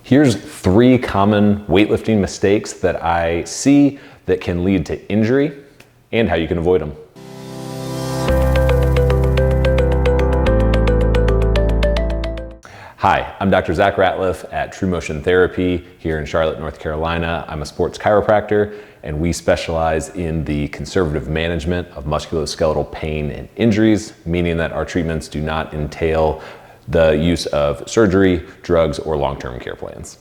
Here's 3 common weightlifting mistakes that I see that can lead to injury and how you can avoid them. Hi, I'm Dr. Zach Ratliff at TruMotion Therapy here in Charlotte, North Carolina. I'm a sports chiropractor, and we specialize in the conservative management of musculoskeletal pain and injuries, meaning that our treatments do not entail the use of surgery, drugs, or long-term care plans.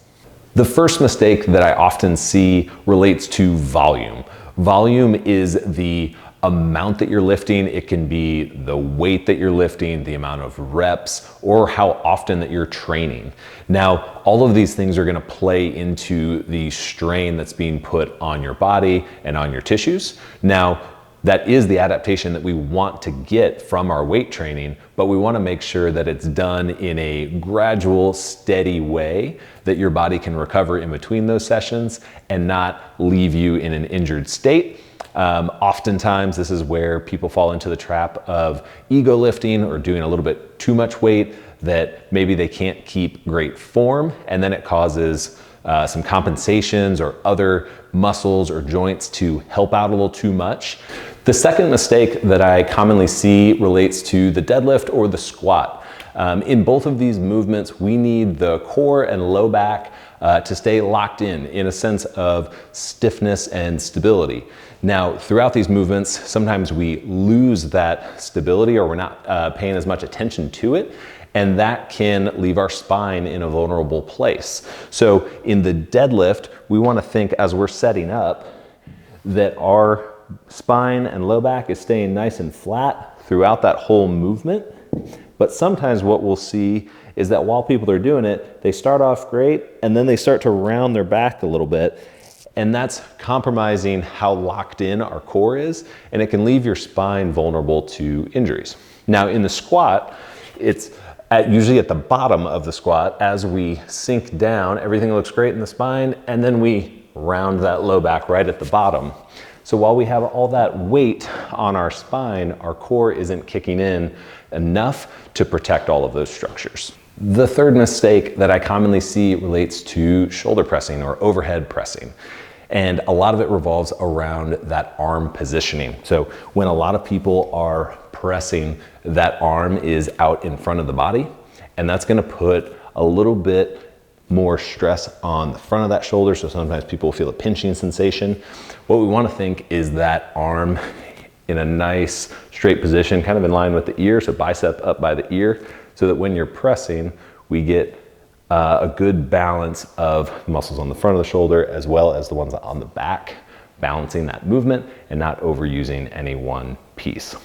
The first mistake that I often see relates to volume. Volume is the amount that you're lifting. It can be the weight that you're lifting, the amount of reps, or how often that you're training. Now, all of these things are gonna play into the strain that's being put on your body and on your tissues. Now, that is the adaptation that we want to get from our weight training, but we wanna make sure that it's done in a gradual, steady way that your body can recover in between those sessions and not leave you in an injured state. Oftentimes, this is where people fall into the trap of ego lifting or doing a little bit too much weight that maybe they can't keep great form, and then it causes some compensations or other muscles or joints to help out a little too much. The second mistake that I commonly see relates to the deadlift or the squat. In both of these movements, we need the core and low back to stay locked in a sense of stiffness and stability. Now, throughout these movements, sometimes we lose that stability or we're not paying as much attention to it, and that can leave our spine in a vulnerable place. So in the deadlift, we want to think as we're setting up that our spine and low back is staying nice and flat throughout that whole movement. But sometimes what we'll see is that while people are doing it, they start off great and then they start to round their back a little bit. And that's compromising how locked in our core is, and it can leave your spine vulnerable to injuries. Now in the squat, it's usually at the bottom of the squat. As we sink down, everything looks great in the spine, and then we round that low back right at the bottom. So while we have all that weight on our spine, our core isn't kicking in enough to protect all of those structures. The third mistake that I commonly see relates to shoulder pressing or overhead pressing. And a lot of it revolves around that arm positioning. So when a lot of people are pressing, that arm is out in front of the body, and that's gonna put a little bit more stress on the front of that shoulder. So sometimes people feel a pinching sensation. What we wanna think is that arm in a nice straight position, kind of in line with the ear, so bicep up by the ear, so that when you're pressing, we get a good balance of muscles on the front of the shoulder as well as the ones on the back, balancing that movement and not overusing any one piece.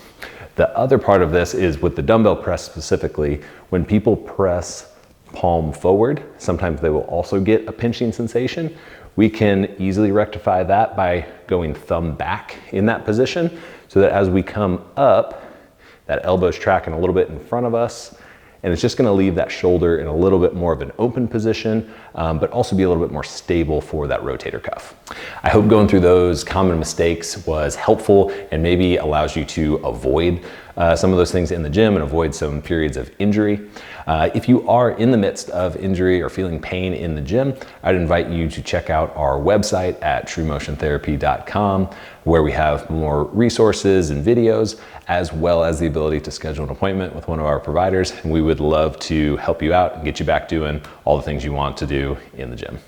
The other part of this is with the dumbbell press specifically, when people press palm forward, sometimes they will also get a pinching sensation. We can easily rectify that by going thumb back in that position so that as we come up, that elbow's tracking a little bit in front of us, and it's just gonna leave that shoulder in a little bit more of an open position, but also be a little bit more stable for that rotator cuff. I hope going through those common mistakes was helpful and maybe allows you to avoid some of those things in the gym and avoid some periods of injury. If you are in the midst of injury or feeling pain in the gym, I'd invite you to check out our website at TruMotionTherapy.com, where we have more resources and videos, as well as the ability to schedule an appointment with one of our providers. And we would love to help you out and get you back doing all the things you want to do in the gym.